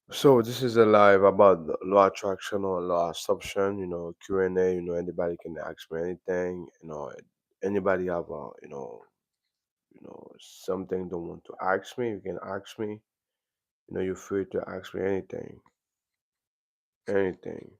So this is a live about the law attraction or law assumption. Q and A. Anybody can ask me anything. Anybody have something they want to ask me. You can ask me. You're free to ask me anything, anything.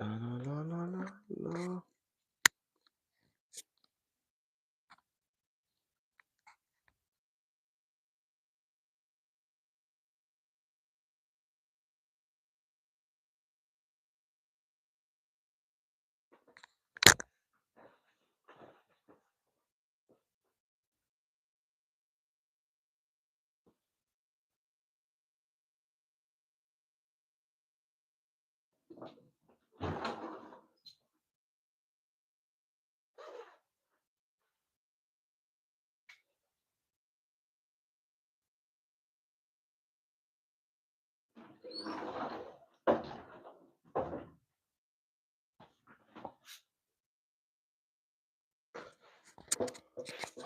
La, la, la, la, la, la.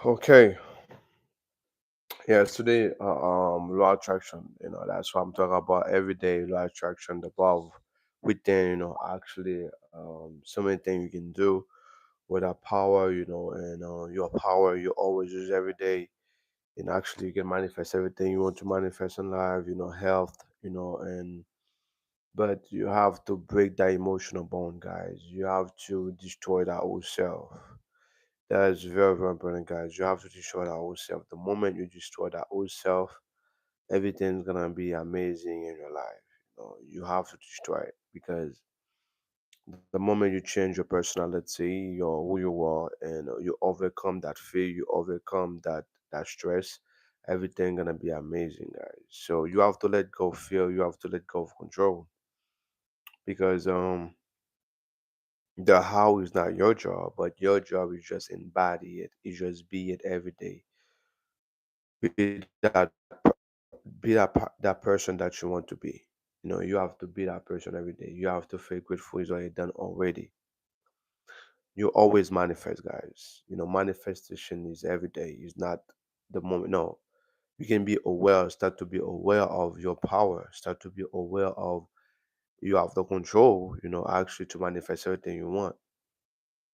Okay. Yes, today, law attraction. That's what I'm talking about. Everyday law attraction, the above, within. Actually, so many things you can do with that power. And your power you always use every day. And actually, you can manifest everything you want to manifest in life. Health. And but you have to break that emotional bond, guys. You have to destroy that old self. That is very, very important, guys. You have to destroy that old self. The moment you destroy that old self, everything's gonna be amazing in your life. You have to destroy it because the moment you change your personality, your who you are, and you overcome that fear, you overcome that stress, everything gonna be amazing, guys. So you have to let go of fear, you have to let go of control because the how is not your job, but your job is just embody it. You just be it every day. Be that person that you want to be. You have to be that person every day. You have to feel grateful is already done already. You always manifest, guys. Manifestation is every day. It's not the moment. No, you can be aware. Start to be aware of your power. Start to be aware of you have the control. Actually to manifest everything you want.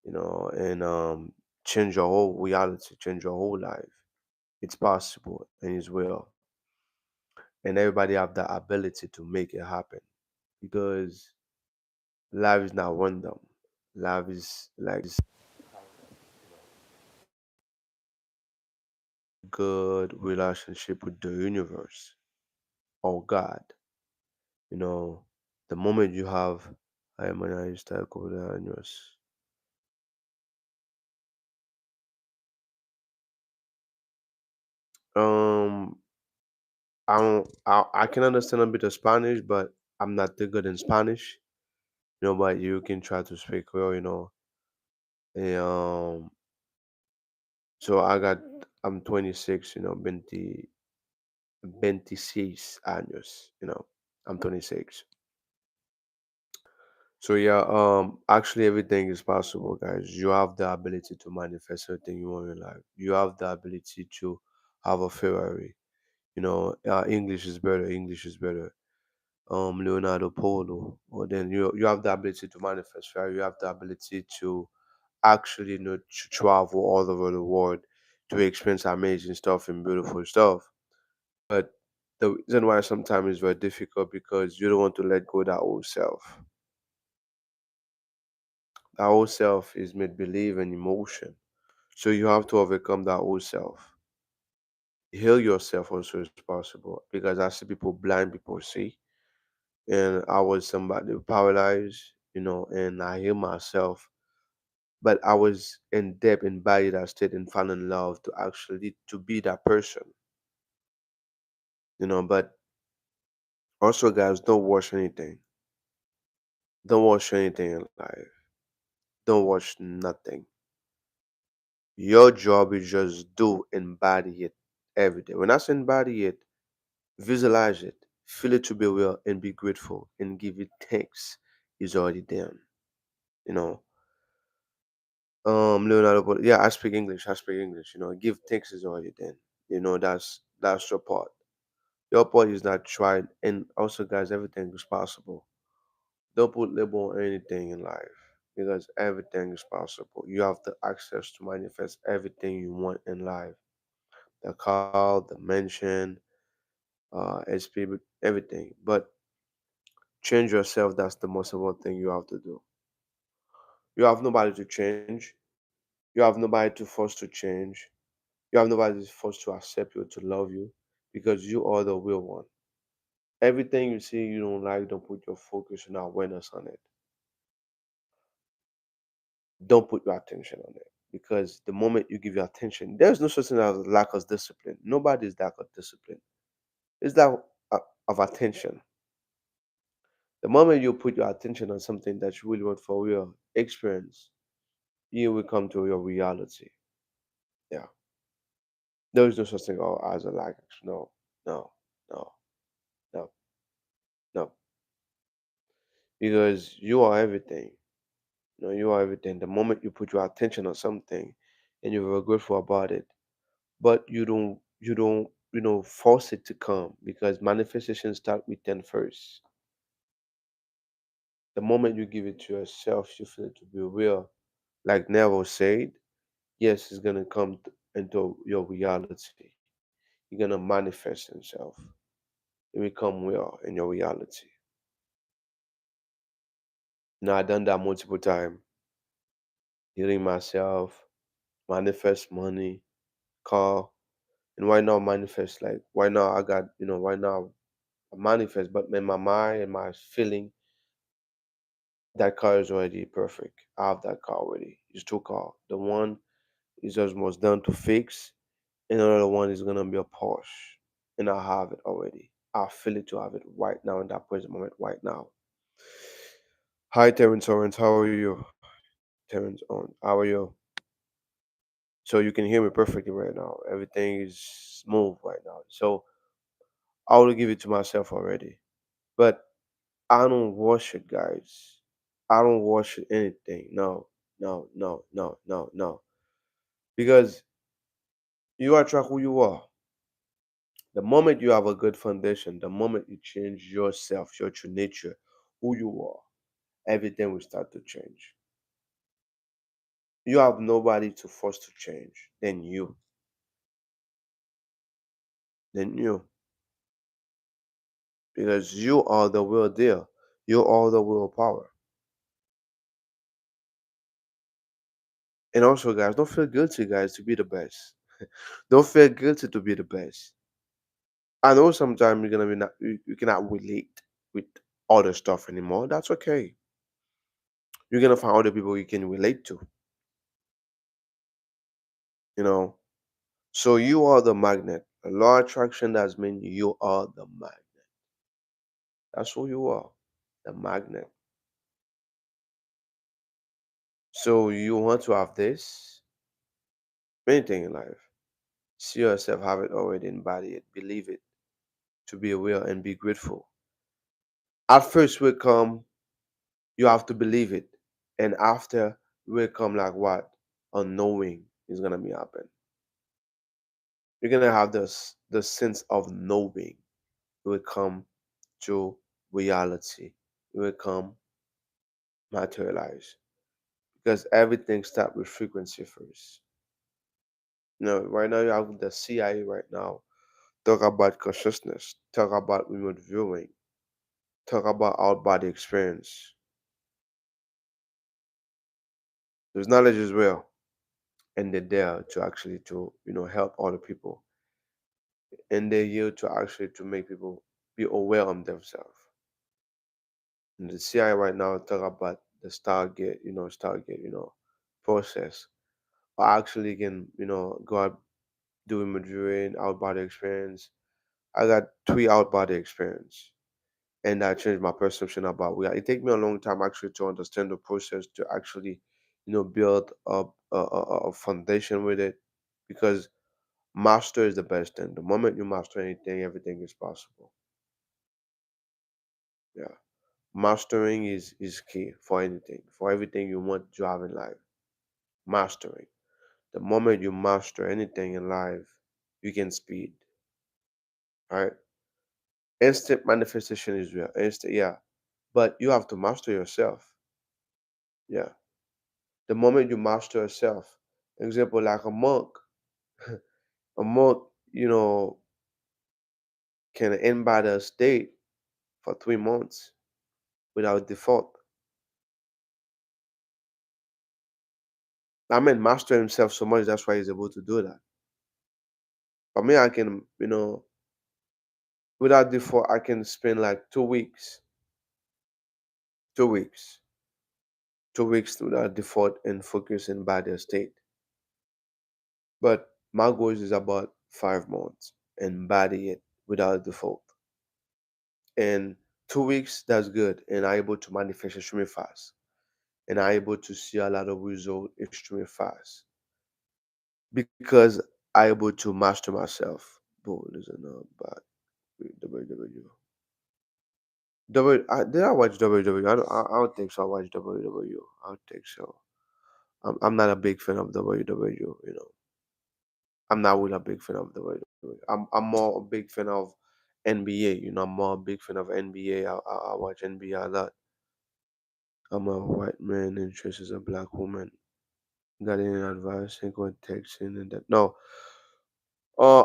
And change your whole reality, change your whole life. It's possible and it's real. And everybody have the ability to make it happen because life is not random. Life is like good relationship with the universe or God. You know, the moment you have I am an Aristarchus. Um I can understand a bit of Spanish, but I'm not too good in Spanish. But you can try to speak well. And, so I'm 26, 26 años, I'm 26. So yeah, actually everything is possible, guys. You have the ability to manifest everything you want in your life. You have the ability to have a Ferrari. English is better. English is better. Leonardo Polo. Or then you have the ability to manifest Ferrari. You have the ability to actually to travel all over the world to experience amazing stuff and beautiful stuff. But the reason why sometimes it's very difficult because you don't want to let go of that old self. That old self is made believe and emotion. So you have to overcome that old self. Heal yourself also is possible because I see people, blind people see, and I was somebody paralyzed, and I heal myself. But I was in depth in body that state and found in love to actually to be that person. But also, guys, don't watch anything. Don't watch anything in life. Don't watch nothing. Your job is just do embody it every day. When I say embody it, visualize it, feel it to be real, and be grateful and give it thanks. Is already done. You know. Leonardo, yeah, I speak English. I speak English. Give thanks is already done. That's your part. Your part is not tried, and also, guys, everything is possible. Don't put label on anything in life because everything is possible. You have the access to manifest everything you want in life. The car, the mansion, SP, everything. But change yourself. That's the most important thing you have to do. You have nobody to change. You have nobody to force to change. You have nobody to force to accept you, to love you, because you are the real one. Everything you see you don't like, don't put your focus and awareness on it. Don't put your attention on it. Because the moment you give your attention, there's no such thing as lack of discipline. Nobody is lack of discipline. It's lack of attention. The moment you put your attention on something that you really want for real experience, you will come to your reality. Yeah. There is no such thing as a lack. No, no, no, no, no. Because you are everything. You are everything. The moment you put your attention on something and you're grateful about it, but you don't force it to come because manifestation start within first. The moment you give it to yourself, you feel it to be real. Like Neville said, yes, it's gonna come into your reality. You're gonna manifest himself. It will become real in your reality. Now I've done that multiple times. Healing myself, manifest money, car, and why not manifest like why not I got why not I manifest, but in my mind and my feeling, that car is already perfect. I have that car already. It's two car. The one is almost done to fix, and another one is gonna be a Porsche, and I have it already. I feel it to have it right now in that present moment, right now. Hi, Terrence Owens. How are you, Terrence Owens? How are you? So you can hear me perfectly right now. Everything is smooth right now. So I will give it to myself already, but I don't worship guys. I don't worship anything. No, no, no, no, no, no. Because you attract who you are. The moment you have a good foundation, the moment you change yourself, your true nature, who you are, everything will start to change. You have nobody to force to change than you. Than you. Because you are the real deal. You are the real power. And also, guys, don't feel guilty, guys, to be the best. Don't feel guilty to be the best. I know sometimes you're gonna be not you cannot relate with other stuff anymore. That's okay. You're gonna find other people you can relate to, you know. So you are the magnet. The law of attraction does mean you are the magnet. That's who you are. The magnet. So you want to have this, anything in life. See yourself have it already, embody it, believe it, to be aware and be grateful. At first will come, you have to believe it. And after will come like what? Unknowing is gonna be happen. You're gonna have this the sense of knowing. It will come to reality. It will come materialize. Because everything starts with frequency first. Right now you have the CIA right now. Talk about consciousness. Talk about remote viewing. Talk about out body experience. There's knowledge as well. And they're there to actually to help other people. and they're here to actually to make people be aware of themselves. And the CIA right now talk about the Stargate, process, or actually can, go out doing Madrid, out body experience. I got 3 out body experience, and that changed my perception about we. It take me a long time actually to understand the process to actually, build up a foundation with it, because master is the best thing. The moment you master anything, everything is possible. Yeah, mastering is key for anything, for everything you want to have in life. Mastering. The moment you master anything in life, you can speed. All right. Instant manifestation is real. Instant, yeah. But you have to master yourself. Yeah. The moment you master yourself, example like a monk, a monk, can embody a state for 3 months without default. I mean, master himself so much, that's why he's able to do that. For me, I can, without default, I can spend like 2 weeks, 2 weeks, 2 weeks without default and focus in body state. But my goal is about 5 months and body it without default. And 2 weeks, that's good. And I'm able to manifest extremely fast. And I'm able to see a lot of result extremely fast. Because I'm able to master myself. Boy, listen up, but WW. Did I watch WW? I don't think so. I watch WW. I don't think so. I'm not a big fan of WW. I'm not really a big fan of WWE. I'm more a big fan of NBA. I'm more a big fan of NBA. I watch NBA a lot. I'm a white man interested as a black woman. Got any advice? Ain't going texting and that. No.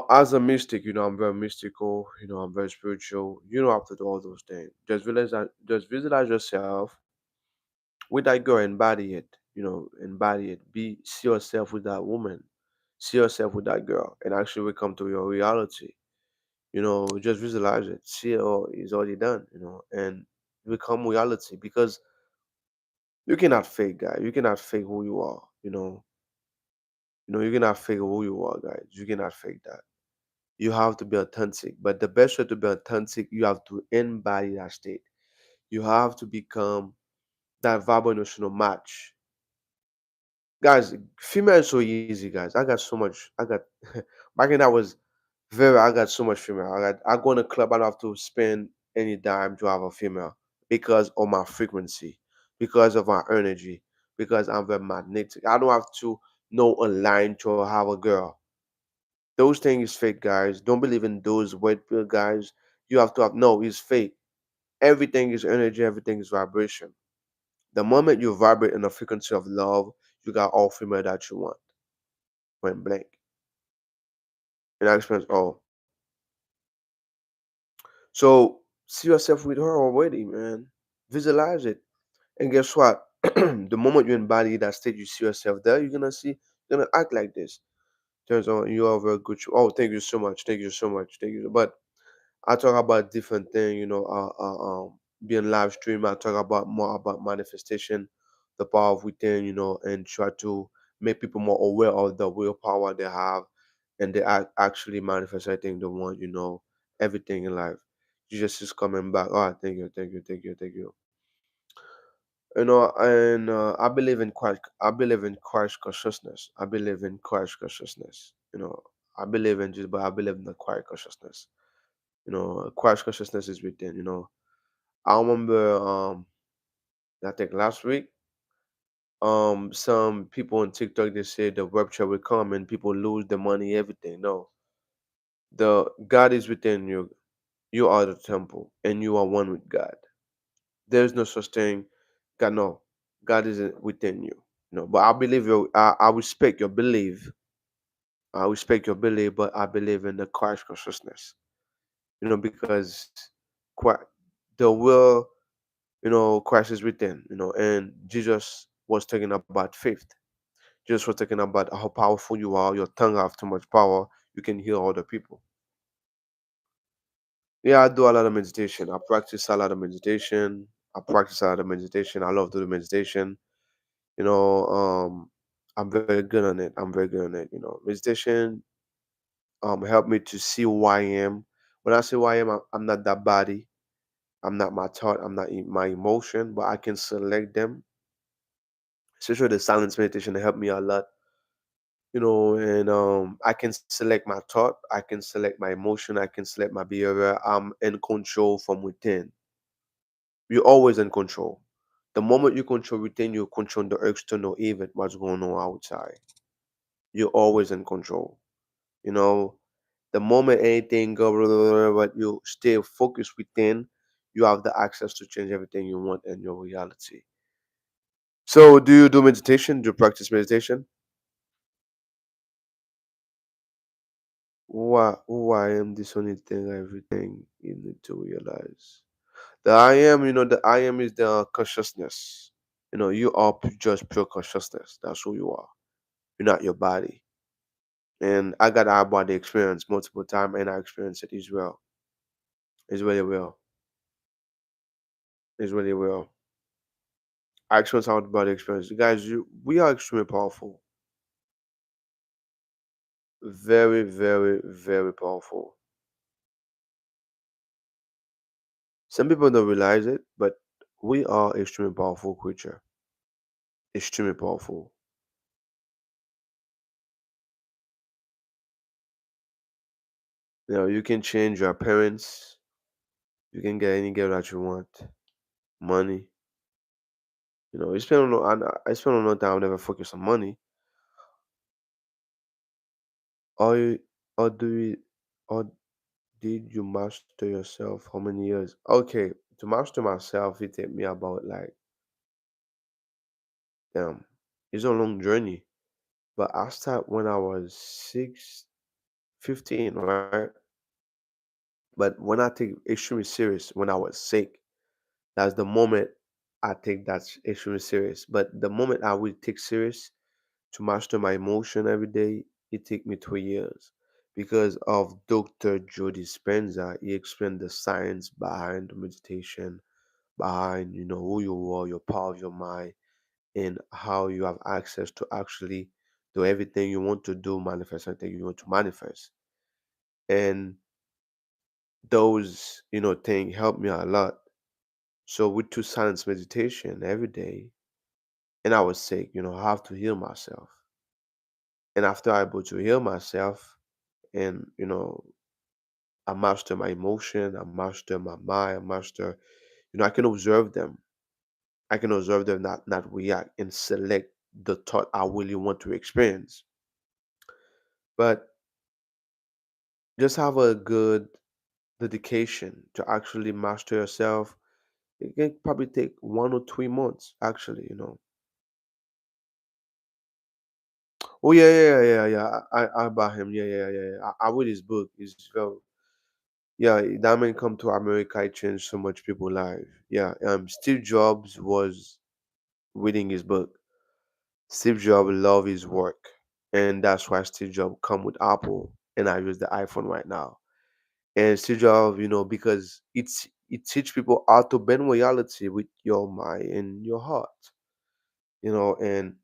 As a mystic, I'm very mystical. I'm very spiritual. You don't have to do all those things. Just visualize yourself with that girl. Embody it. Embody it. See yourself with that woman. See yourself with that girl, and actually will come to your reality. Just visualize it, see it all is already done, and become reality, because you cannot fake, guys. You cannot fake who you are. You cannot fake who you are, guys. You cannot fake that. You have to be authentic. But the best way to be authentic, you have to embody that state. You have to become that vibrational match. Guys, female is so easy, guys. I got so much. I got back then I was I got so much female. I go in a club, I don't have to spend any dime to have a female because of my frequency, because of my energy, because I'm very magnetic. I don't have to know a line to have a girl. Those things is fake, guys. Don't believe in those white pill guys. You have to have no, it's fake. Everything is energy, everything is vibration. The moment you vibrate in the frequency of love, you got all female that you want. Point blank. And I experience all. So see yourself with her already, man. Visualize it. And guess what? The moment you embody that state, you see yourself there, you're gonna act like this. Turns on you are very good. Oh, thank you so much. Thank you so much. Thank you. But I talk about different thing, being live stream. I talk about more about manifestation, the power of within, and try to make people more aware of the willpower they have, and they actually manifest everything they want, everything in life. Jesus is coming back. Oh, thank you, thank you, thank you, thank you. And I believe in Christ. I believe in Christ consciousness. I believe in Christ consciousness. I believe in Jesus, but I believe in the Christ consciousness. Christ consciousness is within. I remember, I think last week, some people on TikTok they said the rapture will come and people lose the money, everything. No, the God is within you. You are the temple, and you are one with God. There's no such thing. God, no, God is within you. But I believe you. I respect your belief. I respect your belief, but I believe in the Christ consciousness. Because Christ, the will, Christ is within. And Jesus was talking about faith. Jesus was talking about how powerful you are. Your tongue have too much power. You can heal other people. Yeah, I do a lot of meditation. I practice a lot of meditation. I practice a lot of meditation. I love doing meditation. You know, I'm very good on it. I'm very good on it. Meditation helped me to see who I am. When I say who I am, I'm not that body. I'm not my thought. I'm not my emotion, but I can select them. Especially the silence meditation helped me a lot. And I can select my thought. I can select my emotion. I can select my behavior. I'm in control from within. You're always in control. The moment you control within, you control the external event, what's going on outside. You're always in control. You know, the moment anything go, blah, blah, blah, blah, but you stay focused within, you have the access to change everything you want in your reality. So, do you do meditation? Do you practice meditation? Who I am, this only thing, everything you need to realize. The I am, the I am is the consciousness. You are just pure consciousness. That's who you are. You're not your body. And I got out body experience multiple times, and I experienced it as well. It's really well. It's really well. I experienced out body experience. Guys, we are extremely powerful. Very, very, very powerful. Some people don't realize it, but we are extremely powerful creature. Extremely powerful. You can change your appearance. You can get any girl that you want. Money. You spend a lot. I spend a lot of time. I never focus on money. Or you, or do you, or did you master yourself? How many years? Okay, to master myself, it took me about like, damn, it's a long journey. But I started when I was 15, right? But when I take extremely serious, when I was sick, that's the moment I take that extremely serious. But the moment I will take serious to master my emotion every day, it take me 2 years because of Dr. Joe Dispenza. He explained the science behind the meditation, behind who you are, your power of your mind, and how you have access to actually do everything you want to do, manifest everything you want to manifest. And those things help me a lot. So with two silence meditation every day, and I was sick, I have to heal myself. And after I able to heal myself, and I master my emotion, I master my mind, I master, I can observe them. I can observe them, not react, and select the thought I really want to experience. But just have a good dedication to actually master yourself. It can probably take 1 or 3 months, actually. Oh yeah, yeah, yeah, yeah. I about him. Yeah, yeah, yeah, yeah. I read his book. It's very, yeah. That man come to America. It changed so much people' life. Yeah. Steve Jobs was reading his book. Steve Jobs love his work, and that's why Steve Jobs come with Apple, and I use the iPhone right now. And Steve Jobs, because it teach people how to bend reality with your mind and your heart. And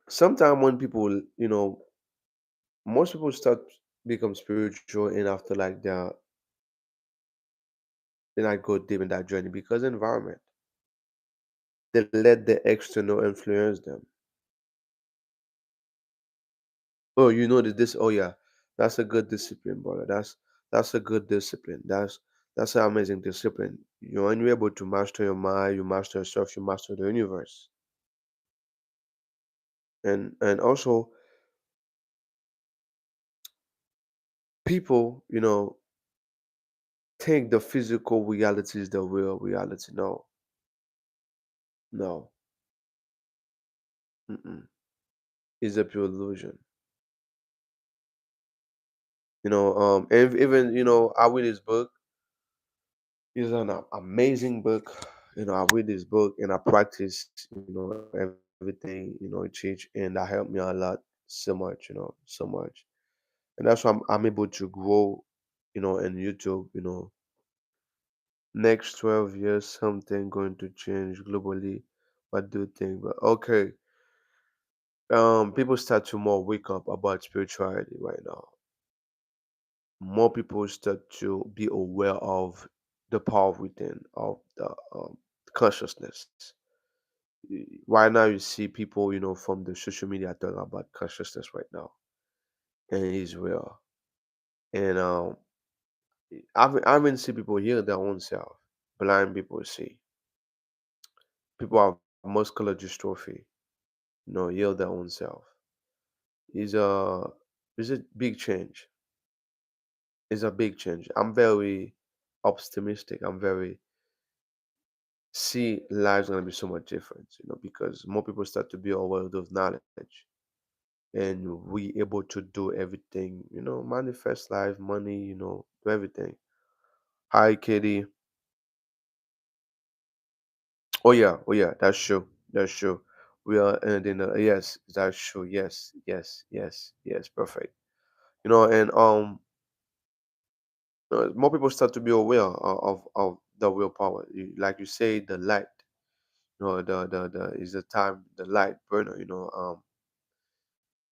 sometimes when people, most people start become spiritual, and after like they not go deep in that journey because environment. They let the external influence them. Oh, this. Oh yeah, that's a good discipline, brother. That's a good discipline. That's an amazing discipline. When you're able to master your mind, you master yourself, you master the universe. And also people, think the physical reality is the real reality. No, no, mm-mm. It's a pure illusion. And even I read this book. It's an amazing book. I read this book and I practice, everything, it teach, and that helped me a lot so much, so much. And that's why I'm able to grow. and YouTube, next 12 years, something going to change globally. What do you think? But okay, people start to more wake up about spirituality right now. More people start to be aware of the power within of the consciousness. Right now, you see people, from the social media talking about consciousness right now, and it is real. And I've been see people heal their own self. Blind people see. People have muscular dystrophy, heal their own self. Is a is a big change. It's a big change. I'm very optimistic. I'm very see life's gonna be so much different, because more people start to be aware of those knowledge, and we able to do everything, manifest life, money, do everything. Hi, Katie. Oh yeah, that's true. That's true. We are ending. Yes, that's true. Yes, yes, yes, yes. Perfect. And more people start to be aware of the willpower. Like you say, the light. The is the time the light burner. You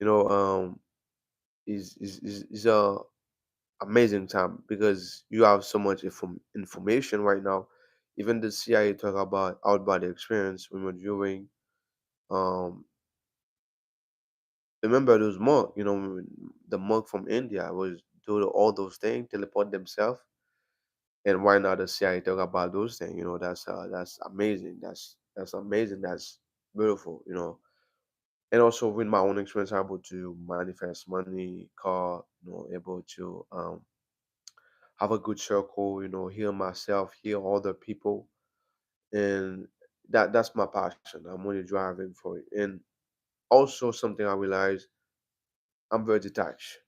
know is a amazing time because you have so much information right now. Even the CIA talk about out body experience when we're viewing. Um, Remember those monk, the monk from India was doing all those things, teleport themselves, and why not the CIA talk about those things? That's amazing. That's amazing. That's beautiful. And also with my own experience, I'm able to manifest money, car, able to have a good circle, heal myself, heal other people, and that's my passion. I'm really driving for it. And also something I realized, I'm very detached.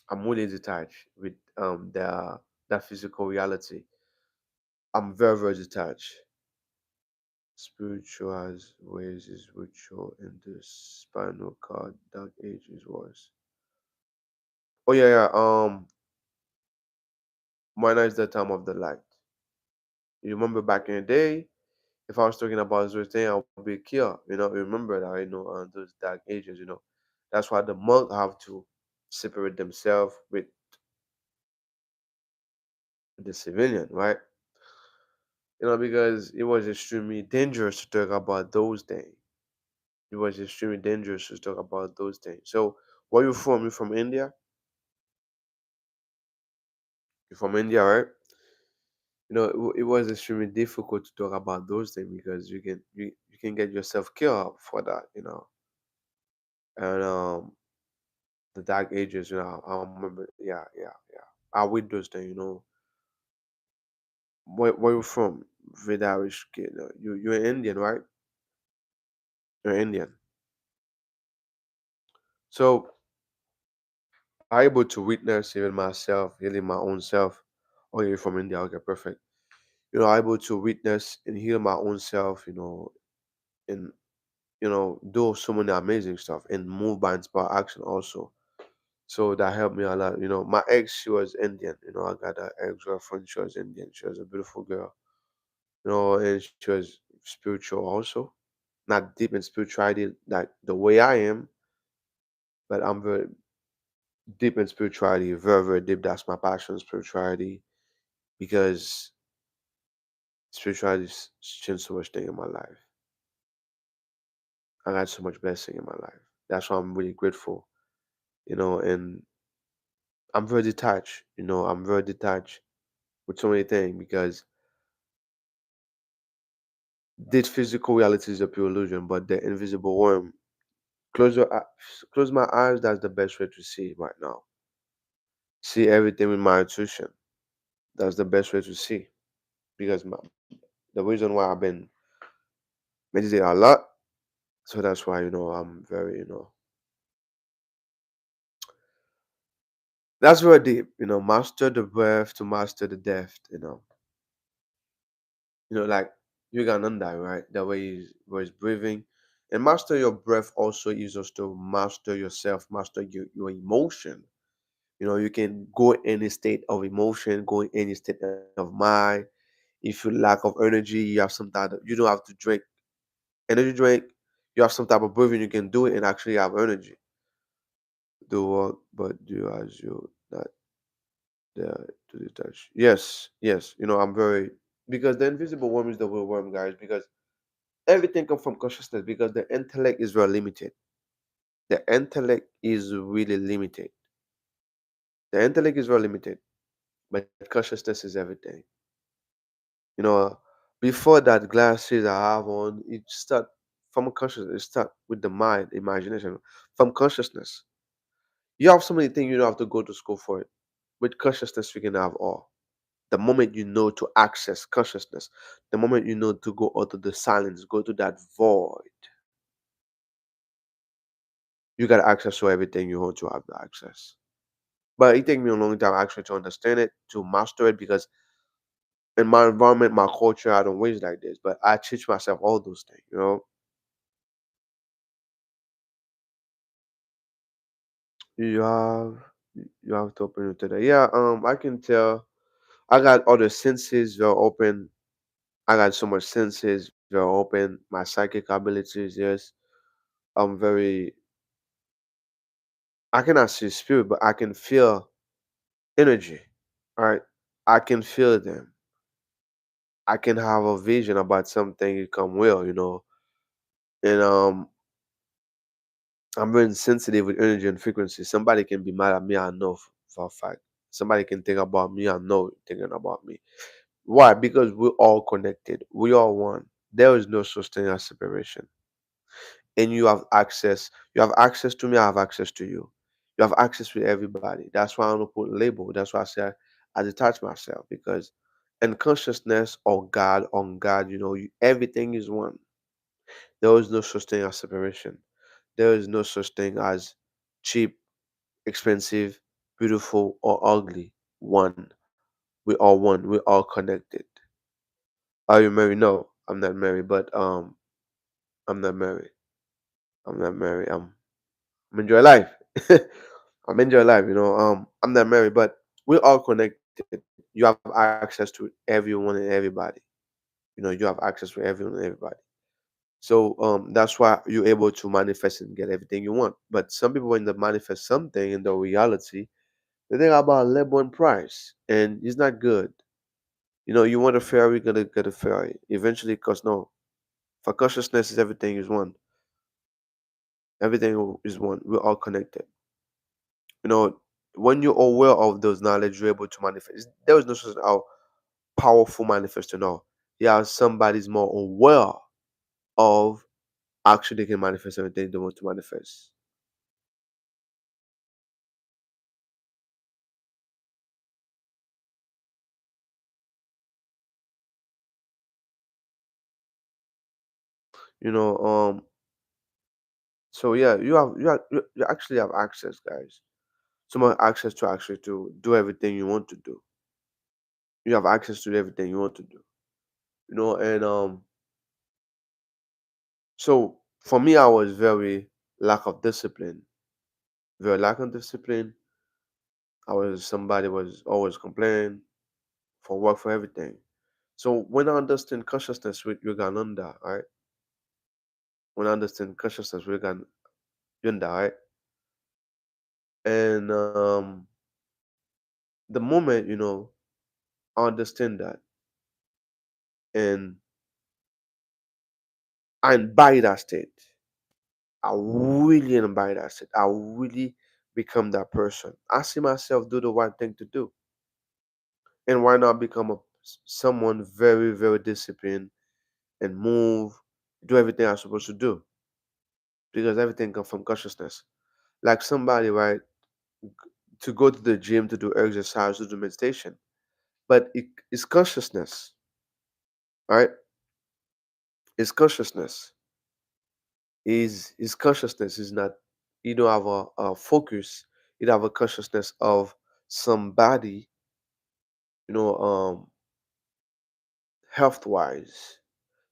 I'm really detached with that physical reality. I'm very, very detached. Spiritual ways is ritual in the spinal cord, dark age is worse. Oh yeah, yeah. Minor is the time of the light. You remember back in the day, if I was talking about those things, I would be killed. Remember that, those dark ages, That's why the monk have to separate themselves with the civilian, right? Because it was extremely dangerous to talk about those things. It was extremely dangerous to talk about those things. So, where you from? You from India? You from India, right? It was extremely difficult to talk about those things because you can get yourself killed for that, And the dark ages, I remember. Yeah, yeah, yeah. I with those things, Where you from? Vidarish kid. You're Indian, right? You're Indian. So I able to witness even myself, healing my own self. Oh, you're from India. Okay, perfect. I able to witness and heal my own self. And do so many amazing stuff and move by inspire action also. So that helped me a lot. My ex, she was Indian. I got an ex girlfriend. She was Indian. She was a beautiful girl. And she was spiritual also. Not deep in spirituality like the way I am, but I'm very deep in spirituality, very, very deep. That's my passion, spirituality, because spirituality has changed so much thing in my life. I got so much blessing in my life. That's why I'm really grateful, and I'm very detached, I'm very detached with so many things because this physical reality is a pure illusion, but the invisible one, close my eyes, that's the best way to see right now. See everything with my intuition. That's the best way to see. Because the reason why I've been meditating a lot, so that's why I'm very that's very deep. Master the breath to master the depth. Like Yogananda, right? The way he was breathing, and master your breath also is just to master yourself, master your emotion. You can go in a state of emotion, go in any state of mind. If you lack of energy, you have some type of, you don't have to drink energy drink. You have some type of breathing, you can do it and actually have energy. Do what, but do as you not there to the touch. Yes, yes. I'm very, because the invisible worm is the real worm, guys. Because everything comes from consciousness. Because the intellect is very limited. The intellect is really limited. The intellect is very limited, but consciousness is everything. You know, before that glasses I have on, it start from consciousness. It start with the mind, imagination, from consciousness. You have so many things you don't have to go to school for it. With consciousness, you can have all. The moment you know to access consciousness, the moment you know to go out to the silence, go to that void, you got access to everything you want to have the access. But it take me a long time actually to understand it, to master it, because in my environment, my culture, I don't ways like this. But I teach myself all those things. You have you have to open it today. Yeah, I can tell I got other senses very open. I got so much senses very open. My psychic abilities, yes. I'm very I cannot see spirit, but I can feel energy. All right. I can feel them. I can have a vision about something it come well. And I'm very sensitive with energy and frequency. Somebody can be mad at me, I know for a fact. Somebody can think about me, I know thinking about me. Why? Because we're all connected. We are one. There is no such thing as separation. And you have access to me, I have access to you. You have access to everybody. That's why I don't put label. That's why I say I detach myself, because in consciousness or God, on God, everything is one. There is no such thing as separation. There is no such thing as cheap, expensive, beautiful, or ugly. One. We are one. We are connected. Are you married? No, I'm not married, but I'm not married. I'm not married. I'm enjoy life. I'm enjoy life. I'm not married, but we're all connected. You have access to everyone and everybody. You have access to everyone and everybody. So that's why you're able to manifest and get everything you want. But some people, when they manifest something in the reality, they think about label and price, and it's not good. You want a ferry, gonna get a ferry eventually, because no, for consciousness is everything is one. Everything is one. We're all connected. You know, when you're aware of those knowledge, you're able to manifest. There is no such how powerful manifesto. No, yeah, somebody's more aware of actually they can manifest everything they want to manifest. You know, so yeah, you actually have access, guys. So much access to actually to do everything you want to do. You have access to everything you want to do. And so for me, I was very lack of discipline. Very lack of discipline. I was somebody was always complaining for work for everything. So when I understand consciousness with Yogananda, right? When I understand consciousness with Yogananda, right? And the moment, I understand that and I embody that state. I really embody that state. I really become that person. I see myself do the right thing to do. And why not become someone very, very disciplined and move, do everything I'm supposed to do? Because everything comes from consciousness. Like somebody, right, to go to the gym to do exercise, to do meditation. But it's consciousness, right? It's consciousness. Is consciousness is not, you don't have a focus, you have a consciousness of somebody, you know, health wise.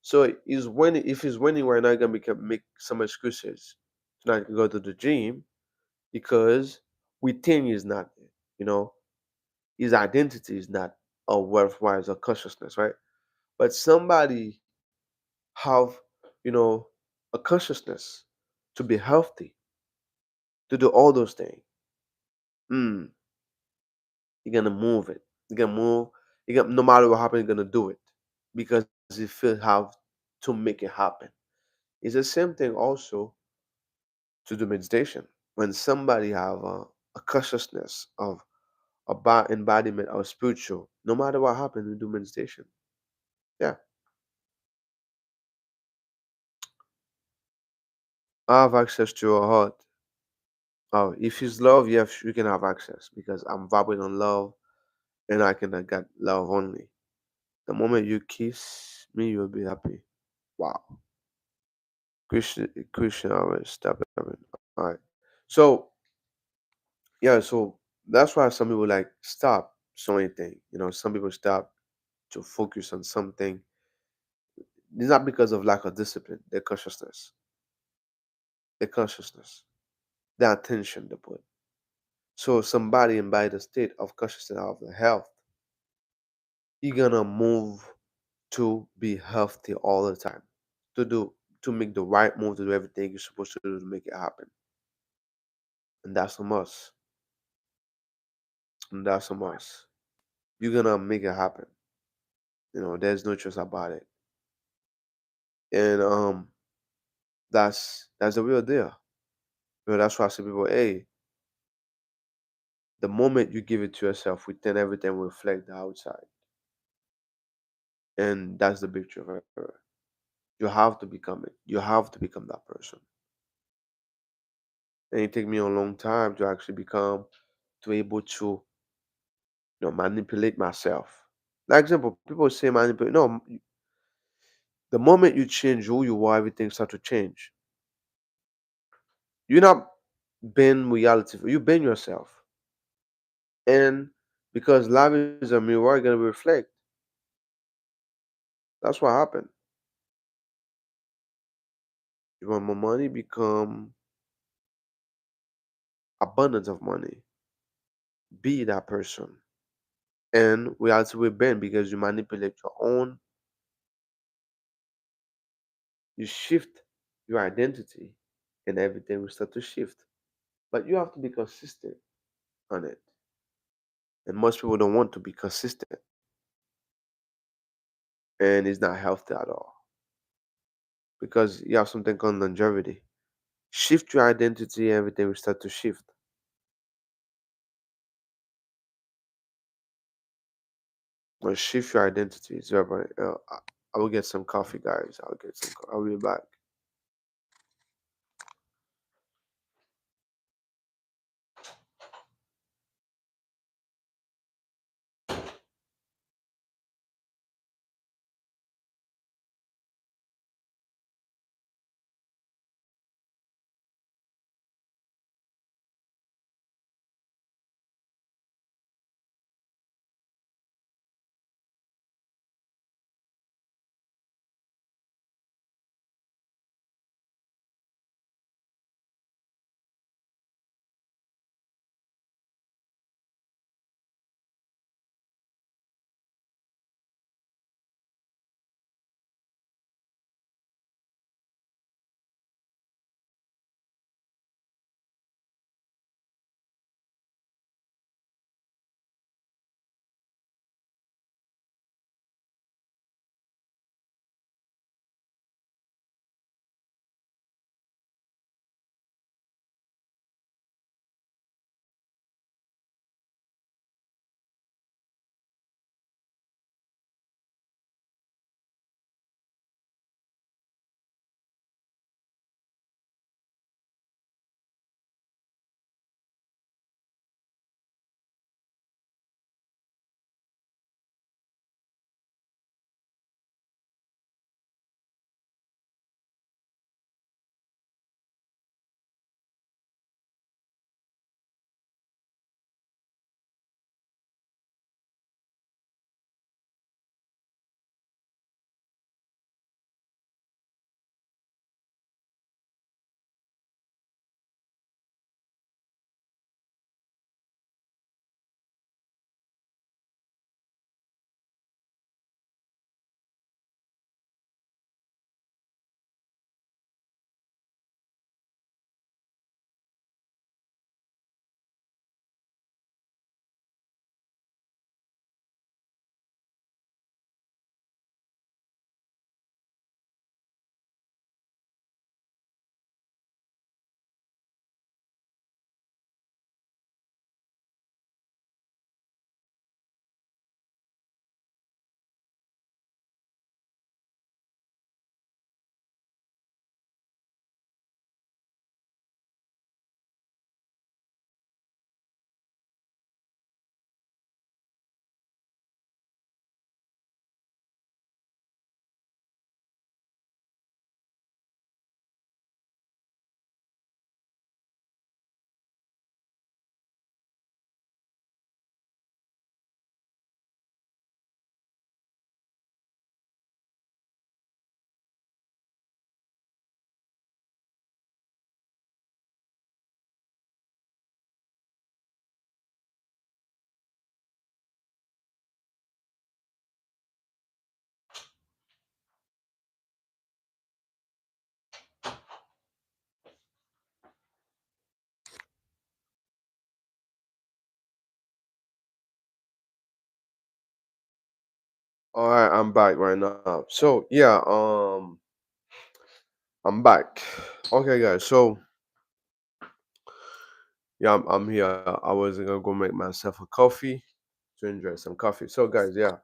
So is when if it's when we're not gonna make some excuses to not go to the gym because we think it's not. You know, his identity is not a worthwhile or consciousness, right? But somebody have, you know, a consciousness to be healthy, to do all those things. Mm, you're gonna move it. You're gonna move. You got no matter what happens, you're gonna do it because you feel have to make it happen. It's the same thing also to do meditation. When somebody have a consciousness of about embodiment of spiritual, no matter what happens, we do meditation. Yeah, I have access to your heart. Oh, if it's love, yes, you can have access because I'm vibrating on love and I can get love only. The moment you kiss me, you'll be happy. Wow. Christian always stop it. All right. So yeah, so that's why some people like stop so anything. You know, some people stop to focus on something. It's not because of lack of discipline, their consciousness, their attention they put. So somebody embody the state of consciousness of the health, you're gonna move to be healthy all the time. To do to make the right move, to do everything you're supposed to do to make it happen. And that's a must. And that's a must. You're gonna make it happen. You know, there's no choice about it. And that's the real deal. You know, that's why I say people, hey, the moment you give it to yourself, within everything will reflect the outside. And that's the big truth. You have to become it. You have to become that person. And it took me a long time to actually become to able to manipulate myself. Like example, people say manipulate. No, the moment you change who you are, everything start to change. You're not being reality. You been yourself, and because life is a mirror, you're gonna reflect. That's what happened. You want more money, become abundance of money. Be that person, and reality will bend because you manipulate your own. You shift your identity, and everything will start to shift. But you have to be consistent on it. And most people don't want to be consistent, and it's not healthy at all because you have something called longevity. Shift your identity, everything will start to shift. But shift your identity. It's very, I will get some coffee, guys. I'll get some. I'll be back. All right, I'm back right now. So yeah, I'm back. Okay, guys. So yeah, I'm here. I was gonna go make myself a coffee to enjoy some coffee. So guys, yeah,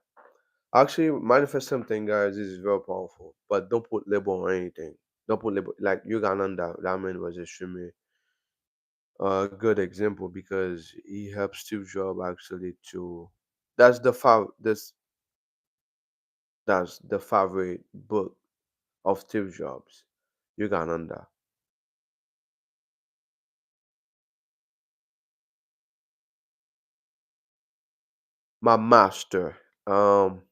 actually manifest something, guys. This is very powerful, but don't put label on anything. Don't put label like Yogananda. That man was extremely a good example because he helped Steve Jobs actually to. That's the that's the favorite book of Steve Jobs. Yogananda. My master. Um,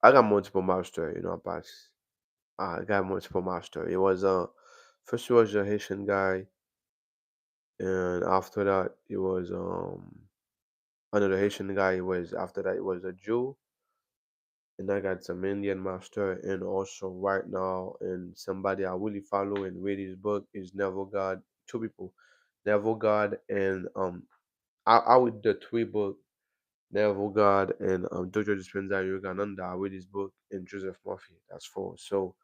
I got multiple master. But I got multiple master. It was first it was a Haitian guy, and after that it was another Haitian guy. It was after that it was a Jew, and I got some Indian master, and also right now, and somebody I really follow and read his book is Neville God. Two people, Neville God and I read the three book Neville God and Jojo Dispenza Yogananda. I read his book and Joseph Murphy. That's four. So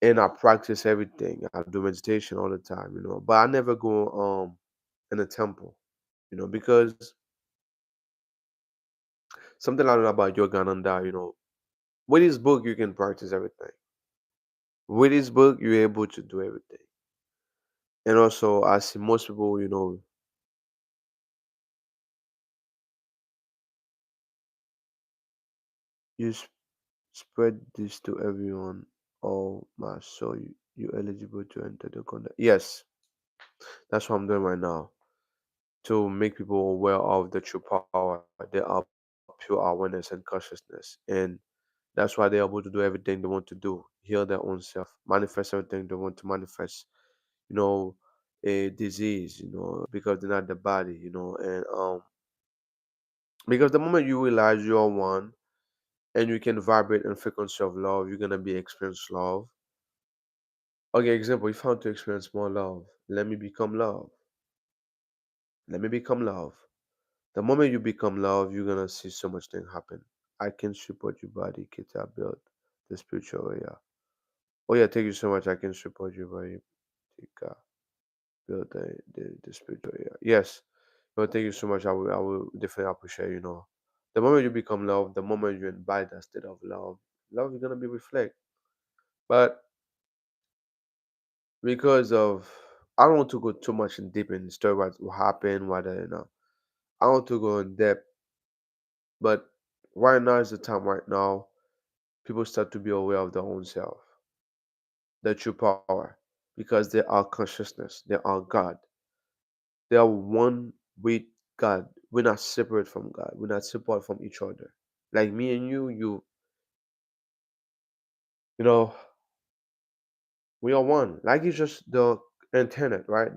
and I practice everything. I do meditation all the time, but I never go in a temple, because something I know about Yogananda, with his book you can practice everything. With his book you're able to do everything. And also I see most people, you spread this to everyone. Oh my, so you eligible to enter the conduct. Yes, that's what I'm doing right now to make people aware of the true power. They are pure awareness and consciousness, and that's why they're able to do everything they want to do, heal their own self, manifest everything they want to manifest. You know, a disease. Because they're not the body. And because the moment you realize you're one and you can vibrate and frequency of love, you're gonna be experience love. Okay, example, if I want to experience more love, let me become love. Let me become love. The moment you become love, you're gonna see so much thing happen. I can support your body, Kita build the spiritual area. Oh yeah, thank you so much. I can support your body, Tika build the spiritual area. Yes. Well, thank you so much. I will definitely appreciate, the moment you become love, the moment you embody that state of love, love is gonna be reflect. But because of I don't want to go too much in deep in the story what happened, whether I want to go in depth, but right now is the time right now people start to be aware of their own self, their true power, because they are consciousness, they are God. They are one with God. We're not separate from God. We're not separate from each other. Like me and you know, we are one. Like it's just the internet, right?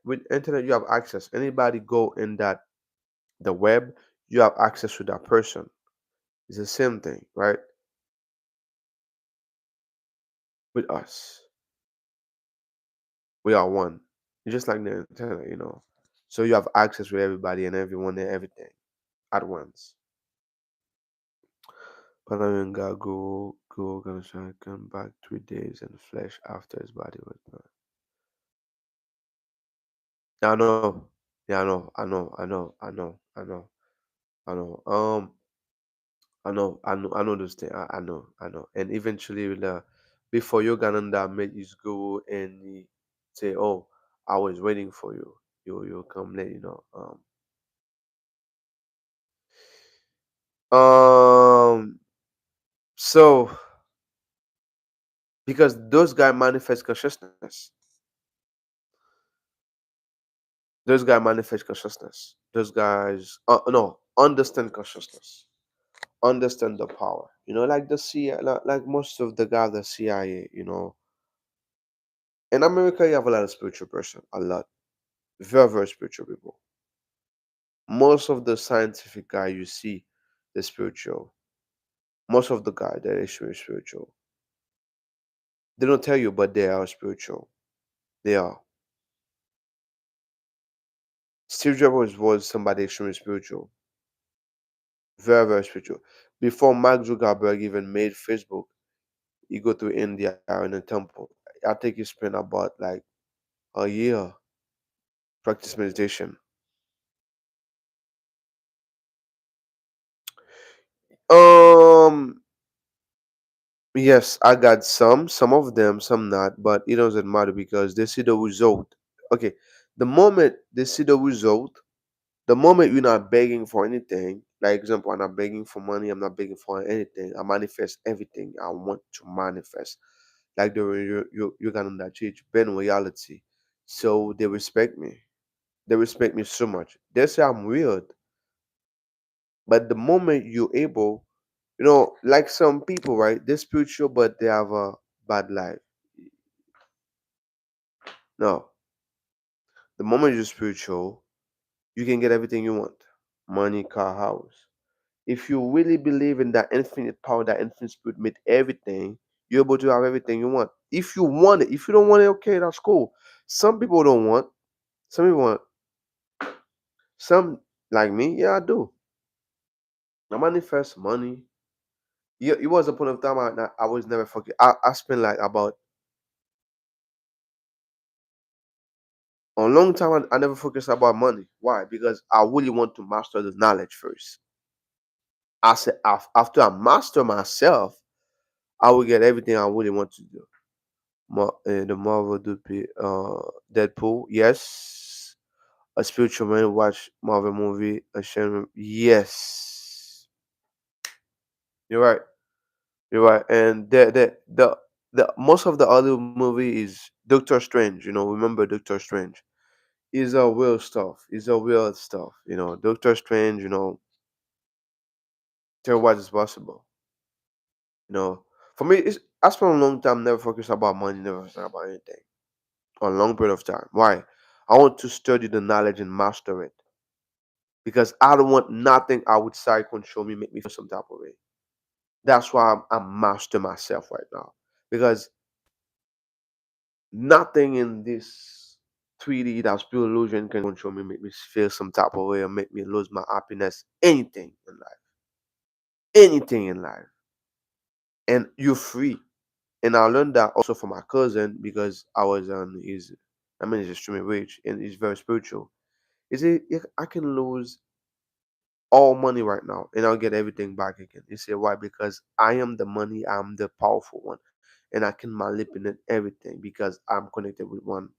With internet you have access. Anybody go in the web, you have access to that person. It's the same thing, right? With us, we are one. It's just like the internet. So you have access with everybody and everyone and everything at once. Panamanga go gonna try to come back 3 days in the flesh after his body was burned. Yeah, I know. Yeah, I know. I know those things. I know. And eventually, before Yogananda met his guru and he say, "Oh, I was waiting for you. You come late." Um. So because those guys manifest consciousness, those guys manifest consciousness. Those guys, no, understand consciousness, understand the power. Like the CIA, like most of the guys, the CIA. In America, you have a lot of spiritual person, a lot, very very spiritual people. Most of the scientific guy you see, the spiritual. Most of the guy that is really spiritual. They don't tell you, but they are spiritual. They are. Steve Jobs was somebody extremely spiritual, very very spiritual. Before Mark Zuckerberg even made Facebook, he go to India in a temple. I think he spent about like a year practice meditation. Um, yes, I got some of them, some not, but it doesn't matter because they see the result. Okay, the moment they see the result, the moment you're not begging for anything, like example, I'm not begging for money, I'm not begging for anything. I manifest everything I want to manifest. Like the way you're gonna change been reality. So they respect me. They respect me so much. They say I'm weird, but the moment you're able, like some people, right? They're spiritual, but they have a bad life. No, the moment you're spiritual, you can get everything you want: money, car, house. If you really believe in that infinite power, that infinite spirit made everything, you're able to have everything you want. If you want it, if you don't want it, okay, that's cool. Some people don't want. Some people want. Some like me, yeah, I do. I manifest money. Yeah, it was a point of time I was never forget. I spent like about a long time. I never focused about money. Why? Because I really want to master the knowledge first. I said after I master myself, I will get everything I really want to do. The Marvel Deadpool, yes. A spiritual man watch Marvel movie. A shame, yes. You're right. You're right. And the most of the other movie is Doctor Strange. Remember Doctor Strange? Is a real stuff. Is a real stuff. Doctor Strange. Tell what is possible. For me, I spent a long time never focused about money, never focused about anything. A long period of time. Why? I want to study the knowledge and master it because I don't want nothing outside control me, make me feel some type of way. That's why I'm master myself right now because nothing in this 3D that's pure illusion can control me, make me feel some type of way, or make me lose my happiness. Anything in life, and you're free. And I learned that also from my cousin because I was on his. I mean, he's extremely rich and he's very spiritual. He said, "Yeah, I can lose all money right now and I'll get everything back again." He said, "Why? Because I am the money, I'm the powerful one, and I can manipulate everything because I'm connected with one."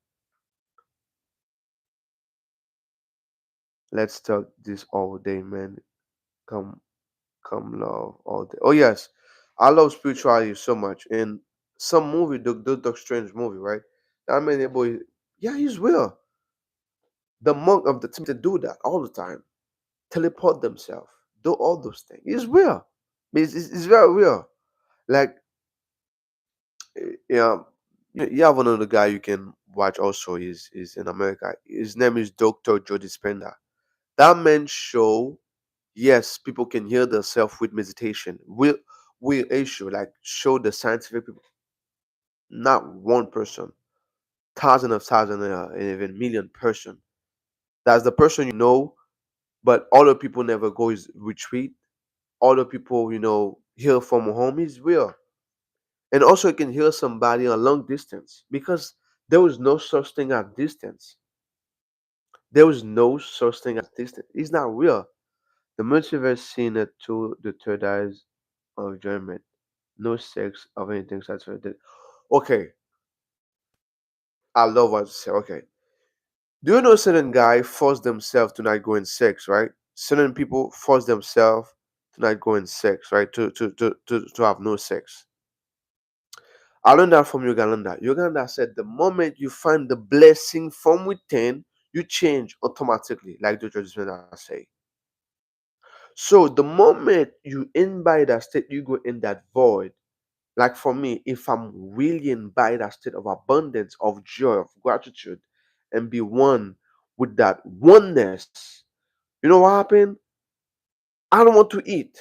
Let's talk this all day, man. Come, come, love all day. Oh yes, I love spirituality so much. In some movie, the Doctor Strange movie, right? That man, that boy, yeah, he's real. The monk of the to do that all the time, teleport themselves, do all those things. It's real. It's very real. Like, yeah, you have another guy you can watch also. Is in America. His name is Dr. Joe Dispenza. That man show, yes, people can hear themselves with meditation. Will issue like show the scientific people, not one person, thousand, and even million person. That's the person but other people never go is retreat. Other people, hear from home is real. And also you can heal somebody a long distance because there was no such thing as distance. There was no such thing as distance. It's not real. The multiverse seen it to the third eyes of enjoyment. No sex of anything saturated. Okay, I love what you say. Okay. Do you know certain guy force themselves to not go in sex, right? Certain people force themselves to not go in sex, right? To have no sex. I learned that from Uganda. Uganda said the moment you find the blessing from within, you change automatically, like the judges say. So the moment you invite that state, you go in that void. Like for me, if I'm really in by that state of abundance, of joy, of gratitude, and be one with that oneness, you know what happened? I don't want to eat.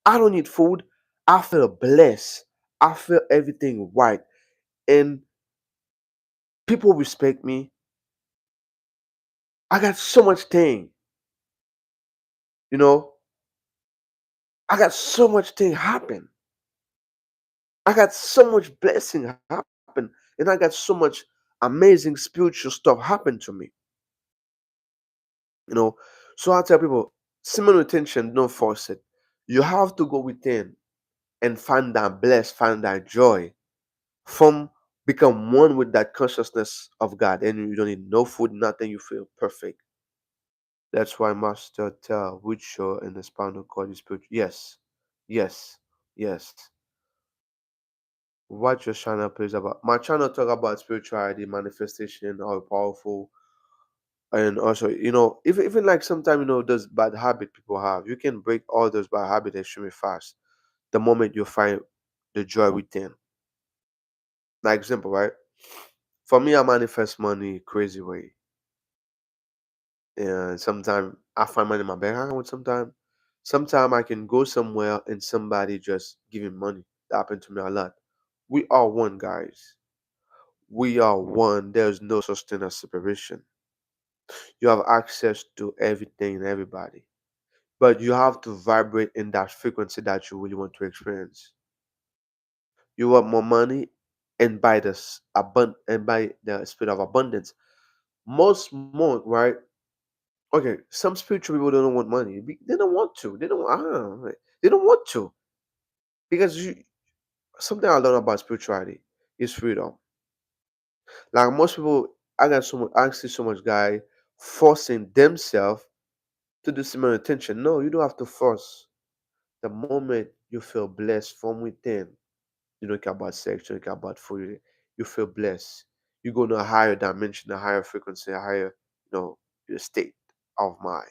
I don't need food. I feel blessed. I feel everything right. And people respect me. I got so much thing, you know. I got so much thing happen. I got so much blessing happen, and I got so much amazing spiritual stuff happen to me. You know, so I tell people, similar attention, don't force it. You have to go within and find that bless, find that joy, from become one with that consciousness of God, and you don't need no food, nothing. You feel perfect. That's why Master tell which show in the spinal cord is spiritual. Yes, yes, yes. What your channel plays about? My channel talk about spirituality, manifestation, how powerful, and also even like sometimes those bad habit people have. You can break all those bad habits extremely fast. The moment you find the joy within. Like example, right? For me, I manifest money crazy way. And sometimes I find money in my bank account. Sometimes I can go somewhere and somebody just giving money. That happened to me a lot. We are one, guys. We are one. There's no such thing as separation. You have access to everything and everybody, but you have to vibrate in that frequency that you really want to experience. You want more money, and by and by the spirit of abundance. Most more, right? Okay, some spiritual people don't want money. They don't want to. They don't. I don't know. They don't want to because something I learned about spirituality is freedom. Like most people, I see so much guy forcing themselves to do similar attention. No, you don't have to force. The moment you feel blessed from within, you don't care about sex, you don't care about food, you feel blessed. You go to a higher dimension, a higher frequency, a higher, your state of mind.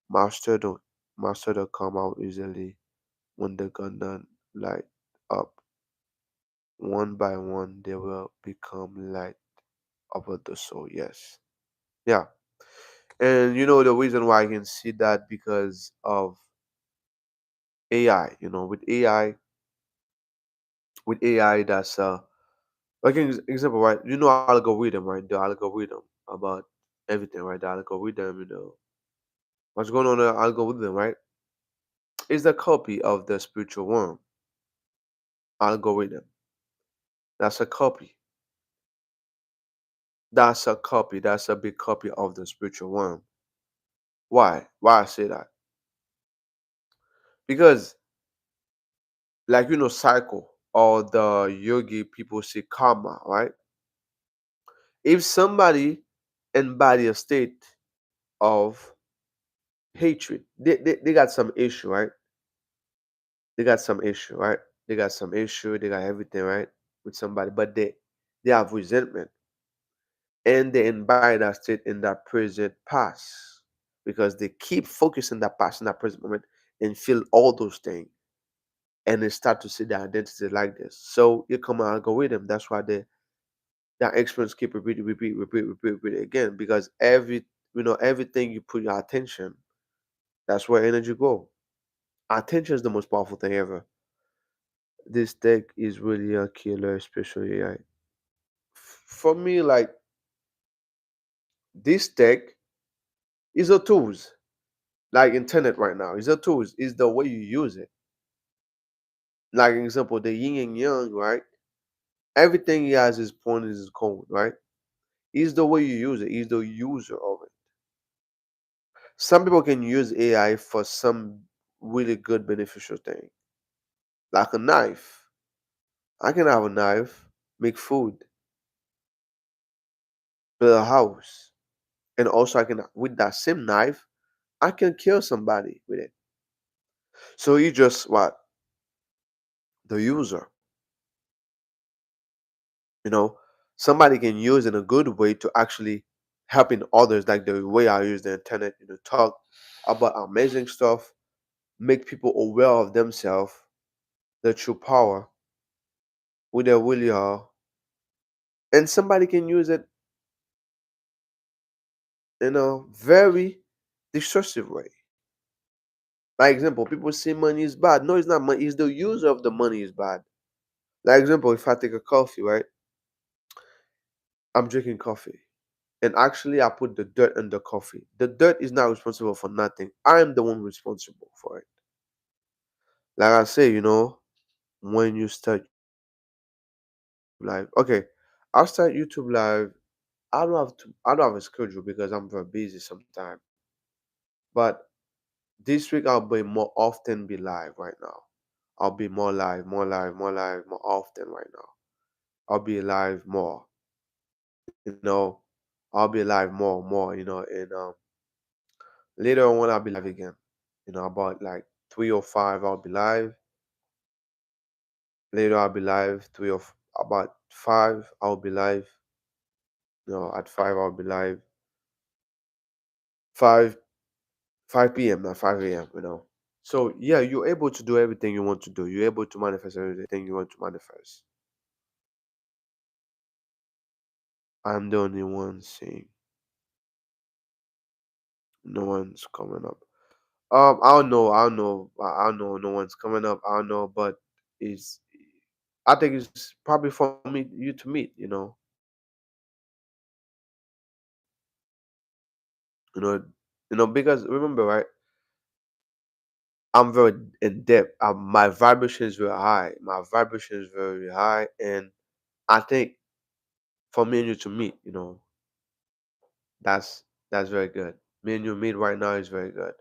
Master don't Master don't come out easily when the gun done light up. One by one they will become light of the soul. Yes. Yeah. And the reason why I can see that because of AI. With AI that's like example, right? Algorithm, right? The algorithm about everything, right? The algorithm, what's going on in the algorithm, right? Is the copy of the spiritual worm algorithm. That's a copy. That's a copy. That's a big copy of the spiritual worm. Why? Why I say that? Because, like cycle or the yogi people say karma, right? If somebody embody a state of hatred, they got some issue, right? They got some issue, right? They got some issue. They got everything, right, with somebody, but they have resentment, and they embody that state in that present past because they keep focusing that past in that present moment and feel all those things, and they start to see their identity like this. So you come an algorithm. That's why that experience keep repeat again because everything you put your attention, that's where energy go. Attention is the most powerful thing ever. This tech is really a killer, especially AI. For me, like this tech is a tools. Like internet right now is a tools. Is the way you use it. Like example, the yin and yang, right? Everything he has is point is code, right? Is the way you use it. Is the user of it. Some people can use AI for some really good beneficial thing, like a knife. I can have a knife, make food, build a house, and also I can with that same knife I can kill somebody with it. So you just what the user, you know, somebody can use in a good way to actually helping others, like the way I use the internet, talk about amazing stuff, make people aware of themselves, their true power, who they really are, and somebody can use it in a very destructive way. Like example, people say money is bad. No, it's not money. It's the user of the money is bad. Like example, if I take a coffee, right? I'm drinking coffee. And actually, I put the dirt in the coffee. The dirt is not responsible for nothing. I am the one responsible for it. Like I say, when you start live, okay, I'll start YouTube live. I don't have a schedule because I'm very busy sometimes. But this week I'll be more often be live right now. I'll be more live, more live, more live, more often right now. I'll be live more, you know. I'll be live more, and later on I'll be live again. About like 3 or 5 I'll be live. Later I'll be live. About 5 I'll be live. At 5 I'll be live. 5 5 p.m. not 5 a.m. So yeah, you're able to do everything you want to do. You're able to manifest everything you want to manifest. I'm the only one seeing. No one's coming up. I don't know. I don't know. I don't know. No one's coming up. I don't know, but it's. I think it's probably for me, you to meet. You know, because remember, right? I'm very in depth. My vibration is very high. My vibration is very high, and I think for me and you to meet, that's that's very good. Me and you meet right now is very good.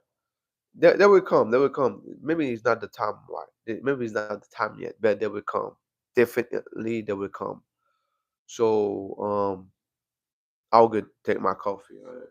They will come. They will come. Maybe it's not the time. Right? Maybe it's not the time yet, but they will come. Definitely, they will come. So, I'll go take my coffee. All right?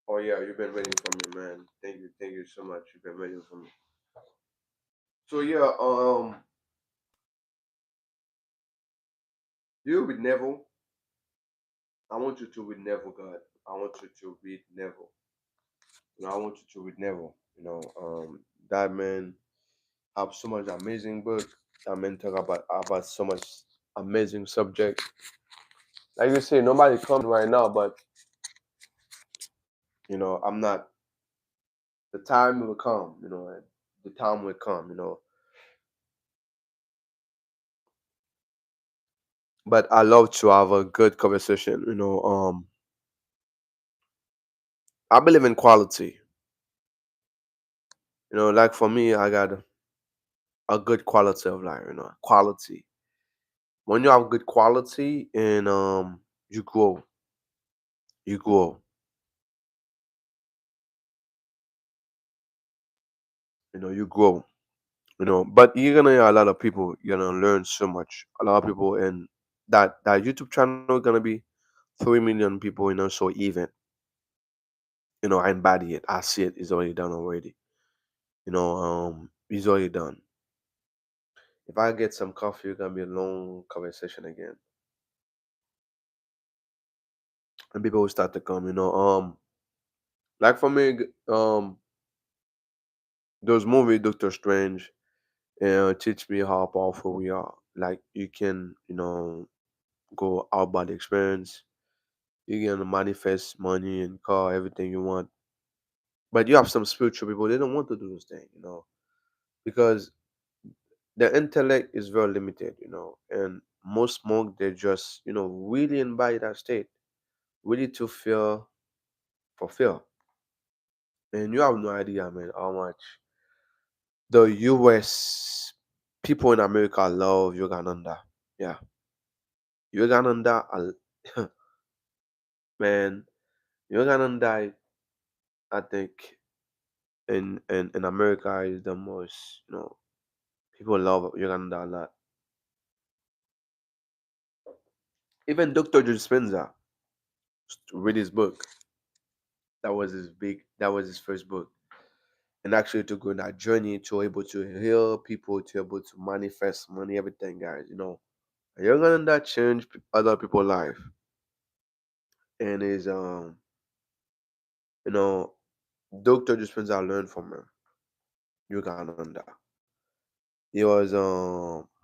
Oh yeah, you've been waiting for me, man. Thank you so much. You've been waiting for me. So yeah, you with Neville. I want you to read Neville, God. I want you to read Neville. I want you to read Neville. That man have so much amazing book. That man talk about so much amazing subject. Like you say, nobody coming right now, but I'm not. The time will come. And the time will come. But I love to have a good conversation. I believe in quality. Like for me, I got a good quality of life. Quality. When you have good quality and you grow, you grow. You grow. But you're gonna hear a lot of people. You're gonna learn so much. A lot of people, and that YouTube channel gonna be 3 million people. So even I embody it. I see it. It's already done already. It's already done. If I get some coffee, it's gonna be a long conversation again, and people will start to come. Like for me, Those movies, Doctor Strange, teach me how powerful we are. Like you can, go out by the experience. You can manifest money and car, everything you want. But you have some spiritual people, they don't want to do those things, because their intellect is very limited, and most monks they just, really embody that state, really to feel fulfilled. And you have no idea, man, how much the US people in America love Yogananda. Yeah. Yogananda, man, Yogananda, I think in America is the most, people love Yogananda a lot. Even Dr. Joe Dispenza, read his book. That was his first book. And actually to go on that journey to able to heal people, to able to manifest money, everything, guys, Yogananda change other people's life. And is you know, Dr. Dispenza learned from him, Yogananda. He was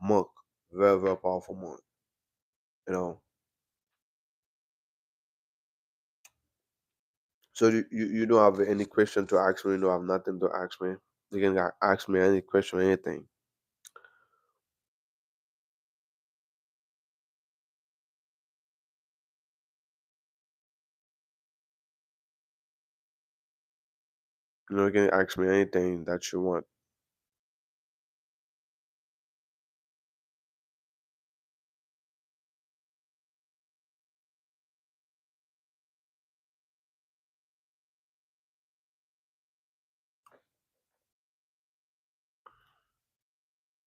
monk, very, very powerful monk, you know. So you don't have any question to ask me, you don't have nothing to ask me. You can ask me any question, anything. You can ask me anything that you want.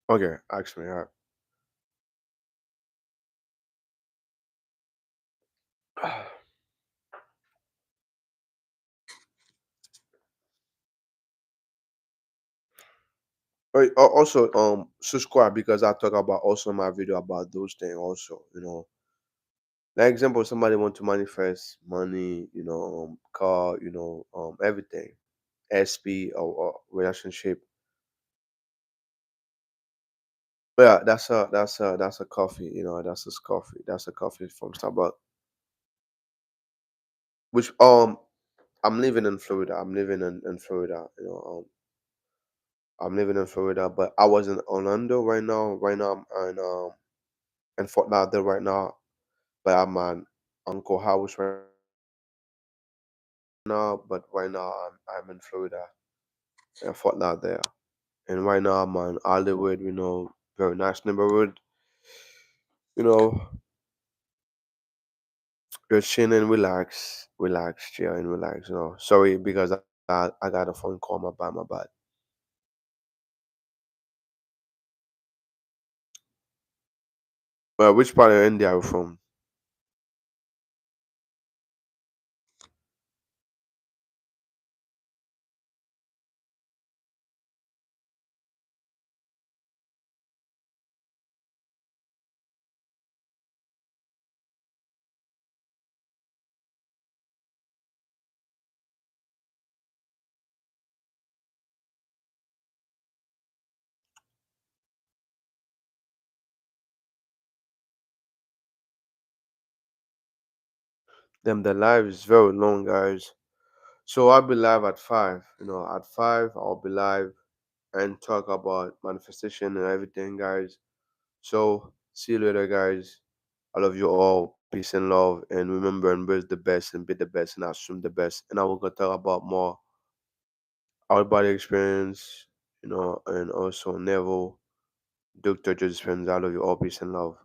Okay, ask me. Also, subscribe because I talk about also my video about those things also, Like example, somebody want to manifest money, car, everything, SP or relationship. But yeah, that's a coffee, that's a coffee. That's a coffee from Starbucks. Which I'm living in Florida. I'm living in Florida, I'm living in Florida, but I was in Orlando right now. Right now I'm in Fort Lauderdale right now, but I'm on Uncle House right now. But right now I'm in Florida, in Fort Lauderdale, and right now I'm on Hollywood. Very nice neighborhood. You know, just chill and relax, chill and relax. Sorry because I got a phone call. My bad. But which part of India are you from? Them the life is very long, guys. So I'll be live at 5. At 5 I'll be live and talk about manifestation and everything, guys. So see you later, guys. I love you all. Peace and love. And remember, embrace the best and be the best and assume the best. And I will go talk about more out body experience, and also Neville, Dr. Joseph Friends. I love you all. Peace and love.